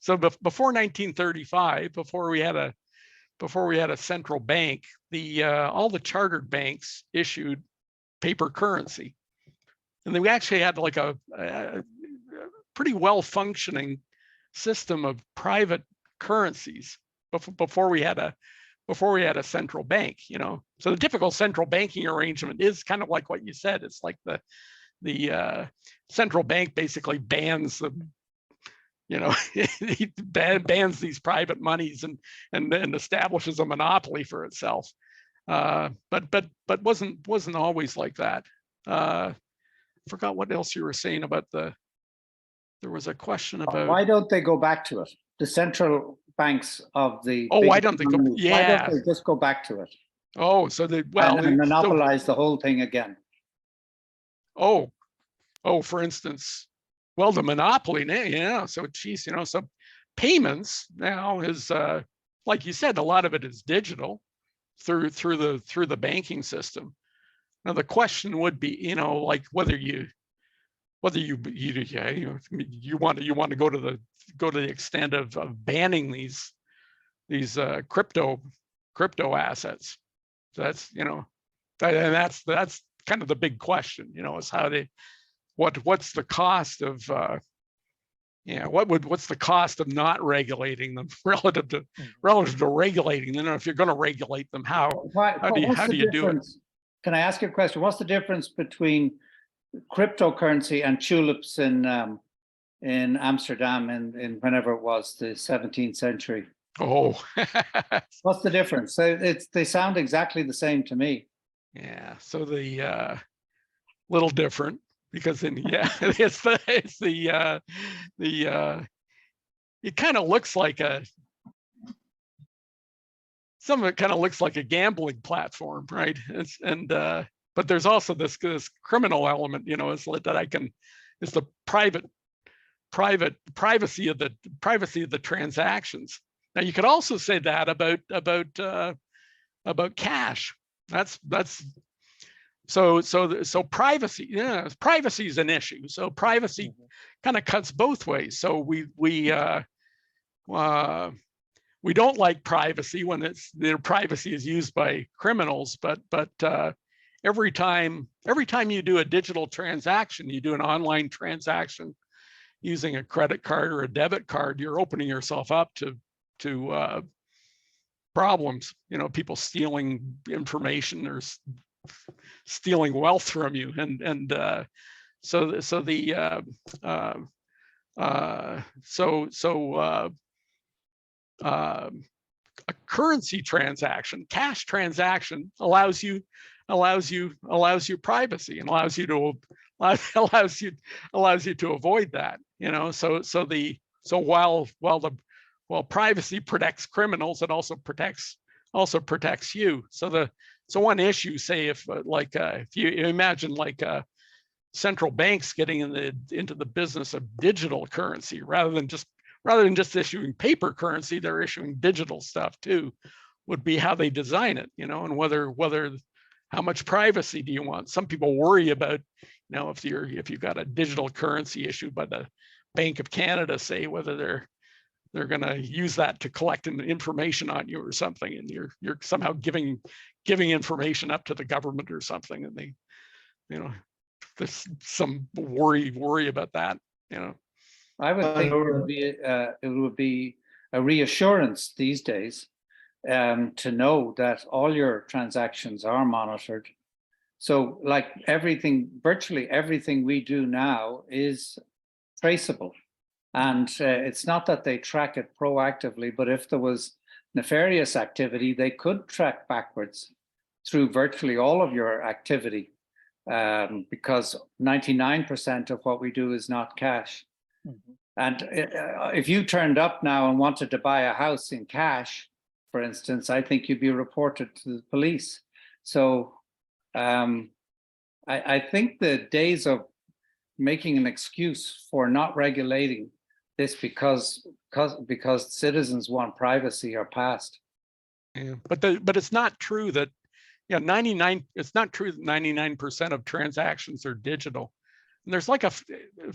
So before 1935, before we had a central bank, all the chartered banks issued paper currency, and they actually had like a pretty well functioning system of private currencies before we had a central bank. So the typical central banking arrangement is kind of like what you said. It's like the central bank basically bans he bans these private monies and then establishes a monopoly for itself. But wasn't always like that. Forgot what else you were saying about there was a question about why don't they go back to it? The central banks of the why don't they go? Yeah, why don't they just go back to it? Oh, so and monopolize the whole thing again. Oh, for instance, the monopoly, yeah. So geez, so payments now is like you said, a lot of it is digital through the banking system. Now the question would be, you know, like whether you want to go to the extent of banning these crypto assets. So that's, you know, and that's kind of the big question, you know, is how they, what's the cost of what's the cost of not regulating them relative to regulating them? And if you're going to regulate them, how do you do it? Can I ask you a question? What's the difference between cryptocurrency and tulips in Amsterdam in whenever it was, the 17th century? Oh, what's the difference? They sound exactly the same to me. Yeah, so the little different, because then it kind of looks like some of it kind of looks like a gambling platform, right? But there's also this criminal element, you know, is that it's the privacy of the transactions. Now you could also say that about cash. That's so privacy. Yeah, privacy is an issue. So privacy kind of cuts both ways. So we don't like privacy when their privacy is used by criminals, but every time you do a digital transaction, you do an online transaction using a credit card or a debit card, you're opening yourself up to problems, you know, people stealing information or stealing wealth from you, a currency transaction, cash transaction allows you privacy and allows you to avoid that, you know. So while privacy protects criminals, it also protects you. So one issue, say if you imagine like central banks getting into the business of digital currency rather than just issuing paper currency, they're issuing digital stuff too, would be how they design it, you know, and whether how much privacy do you want? Some people worry about, you know, if you've got a digital currency issued by the Bank of Canada, say, whether they're going to use that to collect information on you or something, and you're somehow giving information up to the government or something, and they, you know, there's some worry about that, you know. I would think it would be a reassurance these days to know that all your transactions are monitored. So like virtually everything we do now is traceable. And it's not that they track it proactively, but if there was nefarious activity, they could track backwards through virtually all of your activity, because 99% of what we do is not cash. Mm-hmm. And if you turned up now and wanted to buy a house in cash, for instance, I think you'd be reported to the police. So I think the days of making an excuse for not regulating this because citizens want privacy are past. Yeah, but it's not true that, yeah, 99. It's not true that 99% of transactions are digital. And there's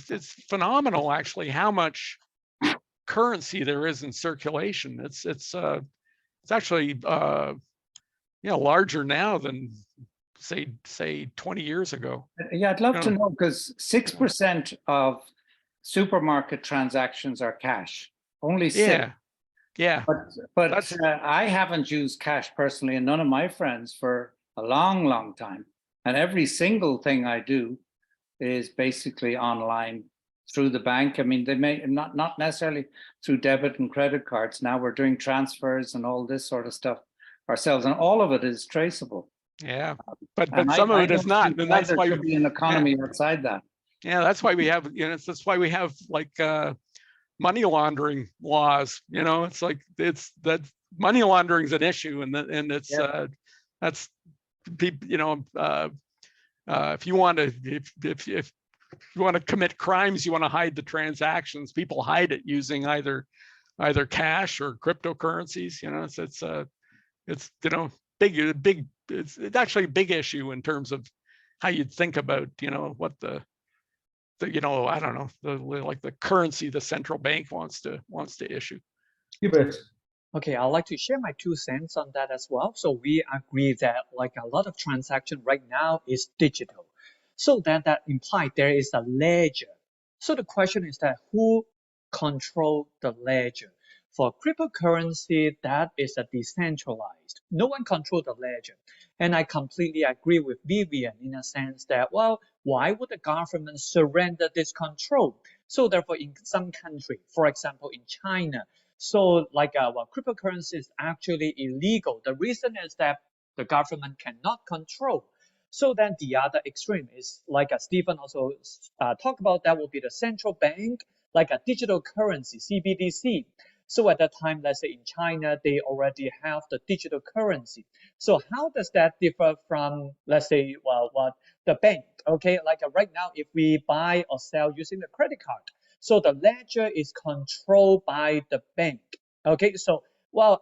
it's phenomenal actually how much currency there is in circulation. It's actually larger now than say 20 years ago. Yeah, I'd love to know, because 6% of supermarket transactions are cash. Only 6%. Yeah. But I haven't used cash personally, and none of my friends, for a long time. And every single thing I do is basically online through the bank. I mean, they may not necessarily through debit and credit cards. Now we're doing transfers and all this sort of stuff ourselves, and all of it is traceable. Yeah, but some of it is not, and that's why there should be an economy outside that. Yeah, that's why we have, you know, that's why we have like money laundering laws. You know, it's like that money laundering is an issue, and it's that's, you know, if you want to commit crimes, you want to hide the transactions. People hide it using either either cash or cryptocurrencies. It's big. It's actually a big issue in terms of how you'd think about what the I don't know, the currency the central bank wants to issue. Hubert. Okay, I'd like to share my 2 cents on that as well. So we agree that like a lot of transaction right now is digital. So that implies there is a ledger. So the question is that who control the ledger? For cryptocurrency, that is a decentralized. No one controls the ledger. And I completely agree with Vivian in a sense that, well, why would the government surrender this control? So therefore, in some country, for example, in China, so like cryptocurrency is actually illegal. The reason is that the government cannot control. So then the other extreme is like Stephen also talked about, that will be the central bank, like a digital currency, CBDC. So at that time, let's say in China, they already have the digital currency. So how does that differ from, let's say, what the bank? Okay, like right now, if we buy or sell using the credit card, so the ledger is controlled by the bank. Okay, so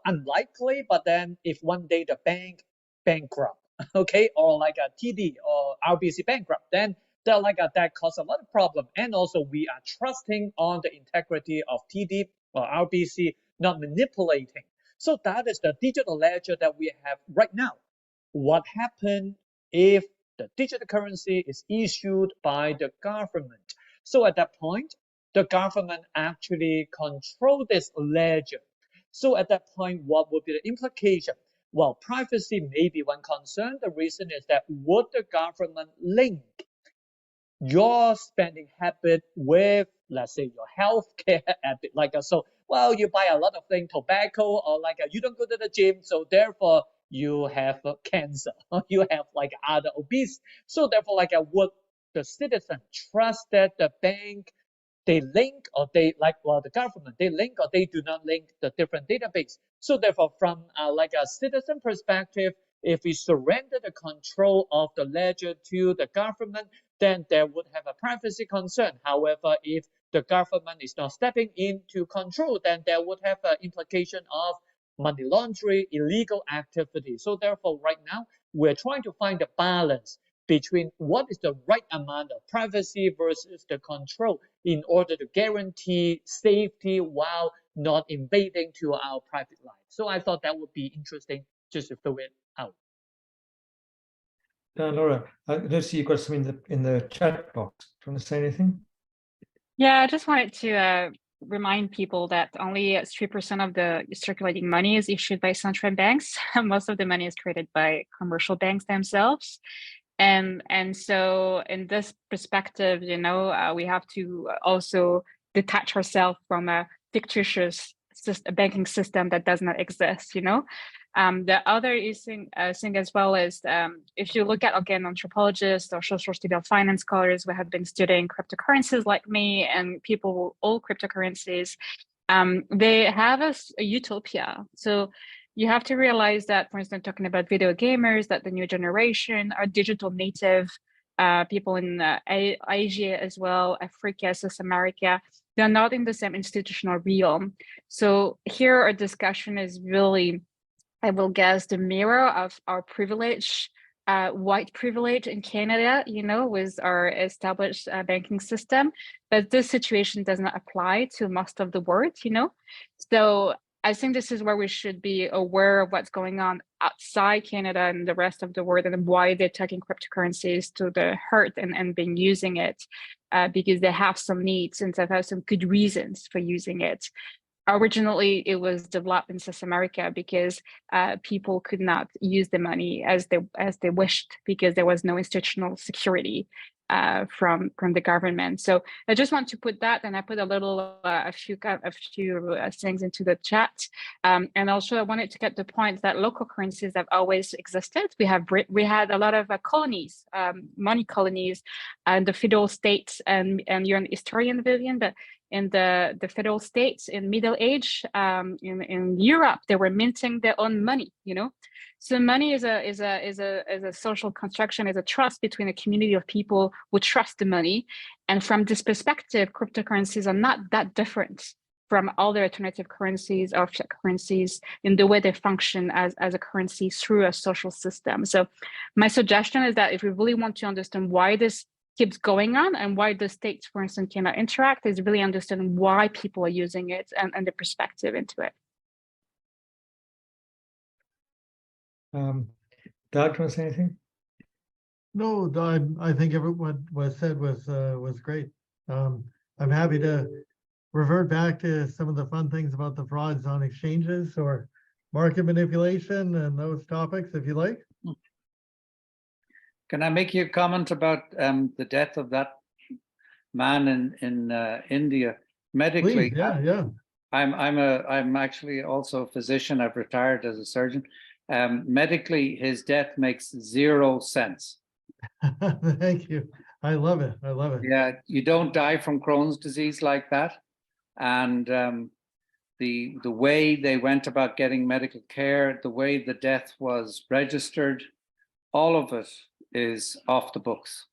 unlikely, but then if one day the bank bankrupt, okay, or like a TD or RBC bankrupt, then that causes a lot of problem. And also we are trusting on the integrity of TD or RBC, not manipulating. So that is the digital ledger that we have right now. What happens if the digital currency is issued by the government? So at that point, the government actually control this ledger. So at that point, what would be the implication? Well, privacy may be one concern. The reason is that would the government link your spending habit with, let's say, your healthcare habit, you buy a lot of things, tobacco, or you don't go to the gym, so therefore you have cancer, or you have other obese. So therefore, would the citizen trust that the bank they link, or the government they link, or they do not link the different database? So therefore, from a citizen perspective, if we surrender the control of the ledger to the government, then there would have a privacy concern. However, if the government is not stepping in to control, then there would have an implication of money laundering, illegal activity. So therefore, right now, we're trying to find a balance between what is the right amount of privacy versus the control in order to guarantee safety while not invading to our private life. So I thought that would be interesting just to throw it out. Laura, I noticed you've got something in the chat box. Do you want to say anything? Yeah, I just wanted to remind people that only 3% of the circulating money is issued by central banks. Most of the money is created by commercial banks themselves. And so in this perspective, we have to also detach ourselves from a fictitious banking system that does not exist, The other thing as well is if you look at, again, anthropologists or social finance scholars who have been studying cryptocurrencies like me and people who own cryptocurrencies, they have a utopia. So you have to realize that, for instance, talking about video gamers, that the new generation are digital native people in Asia as well, Africa, South America. They're not in the same institutional realm. So here our discussion is really, I will guess, the mirror of our privilege, white privilege in Canada, with our established banking system. But this situation does not apply to most of the world, So I think this is where we should be aware of what's going on outside Canada and the rest of the world, and why they're taking cryptocurrencies to the heart and been using it, because they have some needs and they have some good reasons for using it. Originally, it was developed in South America because people could not use the money as they wished, because there was no institutional security from the government. So I just want to put that, and I put a few things into the chat. And also, I wanted to get the point that local currencies have always existed. We had a lot of colonies, money colonies, and the federal states. And you're an historian, Vivian, but in the federal states in Middle Age, in Europe, they were minting their own money. So money is a social construction, is a trust between a community of people who trust the money. And from this perspective, cryptocurrencies are not that different from all the alternative currencies or fiat currencies in the way they function as a currency through a social system. So my suggestion is that if we really want to understand why this keeps going on and why the states, for instance, cannot interact, is really understand why people are using it and the perspective into it. Doug, do you want to say anything? No, I think everyone was said was great. I'm happy to revert back to some of the fun things about the frauds on exchanges or market manipulation and those topics, if you like. Can I make you a comment about the death of that man in India? Medically, Please, yeah. I'm actually also a physician. I've retired as a surgeon. Medically, his death makes 0 sense. Thank you. I love it. I love it. Yeah, you don't die from Crohn's disease like that. And the way they went about getting medical care, the way the death was registered, all of it is off the books.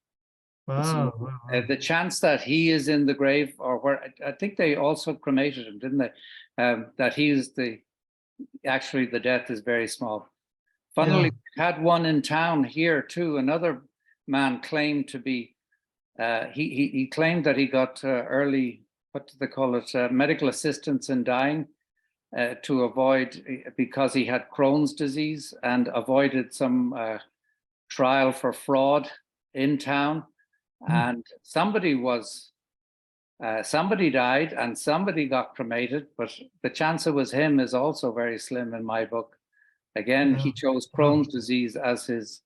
Wow. So, the chance that he is in the grave, or where I think they also cremated him, didn't they? That he is actually the death is very small. Funnily, we had one in town here too. Another man claimed to be, he claimed that he got early, what do they call it, medical assistance in dying to avoid, because he had Crohn's disease and avoided some trial for fraud in town. And somebody died and somebody got cremated, but the chance it was him is also very slim in my book. Again, he chose Crohn's disease as his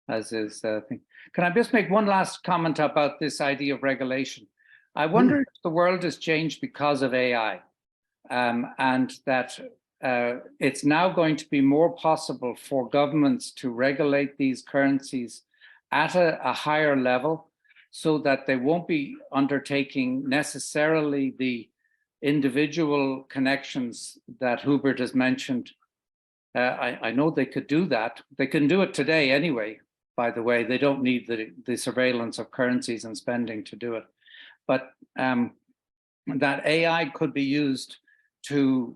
thing. Can I just make one last comment about this idea of regulation? I wonder if the world has changed because of AI, and that it's now going to be more possible for governments to regulate these currencies at a higher level, so that they won't be undertaking necessarily the individual connections that Hubert has mentioned. I know they could do that. They can do it today anyway, by the way. They don't need the surveillance of currencies and spending to do it. But that AI could be used to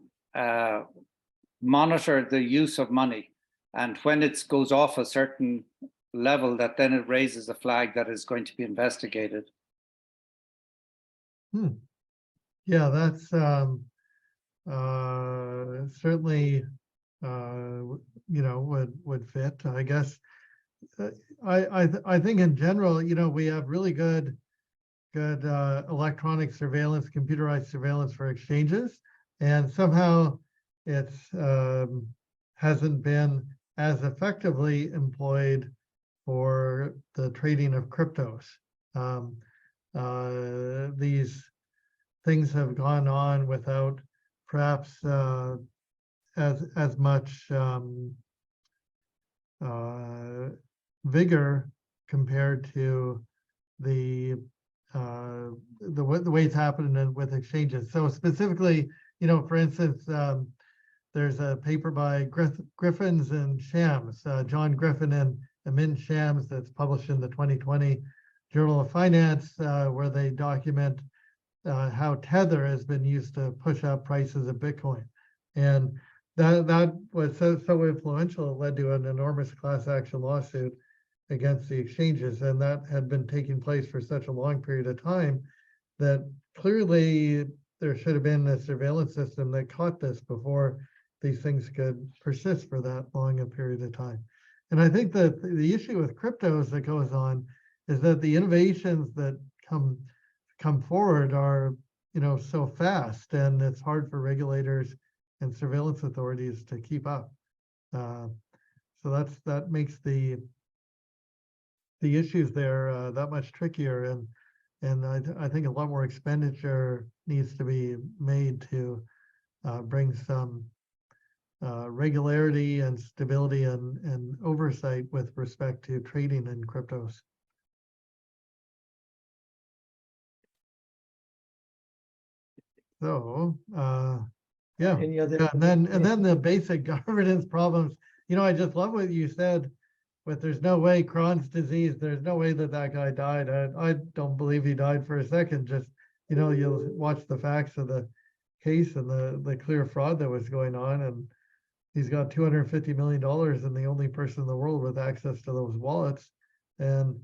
monitor the use of money. And when it goes off a certain level, that then it raises a flag that is going to be investigated. Yeah, that's certainly would fit. I guess I think in general, we have really good electronic surveillance, computerized surveillance for exchanges, and somehow it's hasn't been as effectively employed for the trading of cryptos. These things have gone on without perhaps as much vigor compared to the way it's happening with exchanges. So specifically, for instance, there's a paper by Griffins and Shams, John Griffin and Amin Shams, that's published in the 2020 Journal of Finance, where they document how Tether has been used to push up prices of Bitcoin. And that was so influential, it led to an enormous class action lawsuit against the exchanges. And that had been taking place for such a long period of time that clearly there should have been a surveillance system that caught this before these things could persist for that long a period of time. And I think that the issue with cryptos that goes on is that the innovations that come forward are, so fast, and it's hard for regulators and surveillance authorities to keep up. So that makes the issues there that much trickier, and I think a lot more expenditure needs to be made to bring some regularity and stability and oversight with respect to trading in cryptos. So yeah, and then the basic governance problems. I just love what you said. But there's no way Crohn's disease. There's no way that guy died. I don't believe he died for a second. Just you'll watch the facts of the case and the clear fraud that was going on. And he's got $250 million and the only person in the world with access to those wallets. And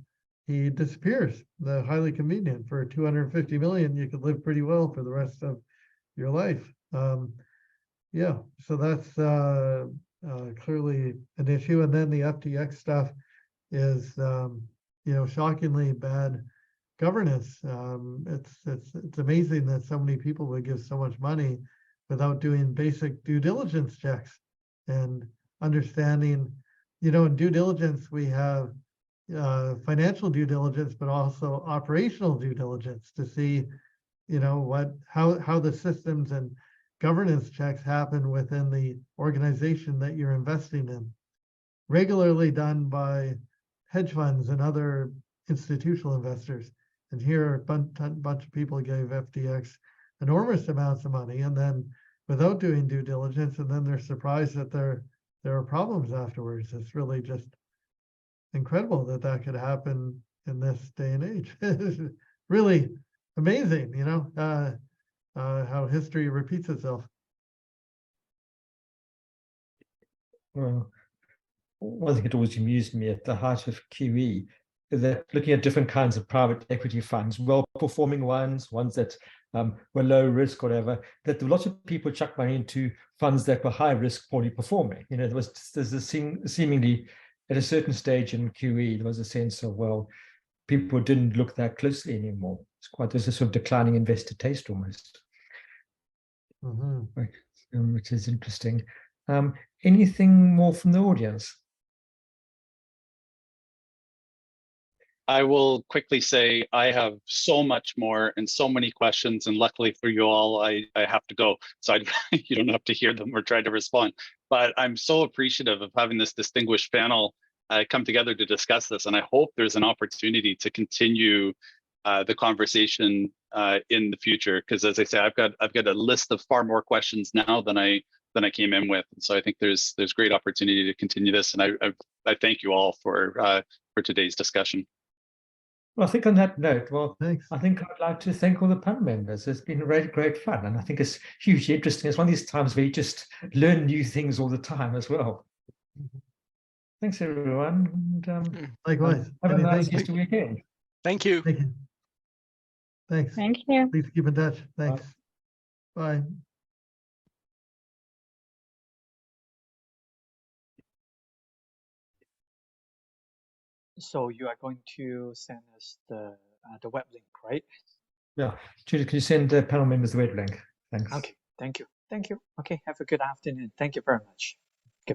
he disappears. The highly convenient. For 250 million, you could live pretty well for the rest of your life. Yeah, so that's clearly an issue. And then the FTX stuff is, shockingly bad governance. It's amazing that so many people would give so much money without doing basic due diligence checks and understanding. In due diligence, we have financial due diligence, but also operational due diligence to see, how the systems and governance checks happen within the organization that you're investing in. Regularly done by hedge funds and other institutional investors. And here a bunch of people gave FTX enormous amounts of money, and then without doing due diligence, and then they're surprised that there are problems afterwards. It's really just incredible that could happen in this day and age. It's really amazing, how history repeats itself. Well, one thing that always amused me at the height of QE is that looking at different kinds of private equity funds, well-performing ones that were low risk, whatever, that lots of people chucked money into funds that were high risk, poorly performing. There's a seemingly at a certain stage in QE, there was a sense of, well, people didn't look that closely anymore. There's a sort of declining investor taste almost, which is interesting. Anything more from the audience? I will quickly say I have so much more and so many questions, and luckily for you all, I have to go, so you don't have to hear them or try to respond. But I'm so appreciative of having this distinguished panel come together to discuss this, and I hope there's an opportunity to continue the conversation in the future. Because as I say, I've got a list of far more questions now than I came in with, and so I think there's great opportunity to continue this, and I thank you all for today's discussion. Well, I think on that note, Thanks. I think I'd like to thank all the panel members. It's been really great fun, and I think it's hugely interesting. It's one of these times where you just learn new things all the time as well. Thanks, everyone. And, Likewise. have a nice Thank you. Easter weekend. Thank you. Thank you. Thanks. Thank you. Please keep in touch. Thanks. Bye. So you are going to send us the web link, right? Yeah. Judy, can you send the panel members the web link? Thanks. Okay, thank you. Okay, have a good afternoon. Thank you very much.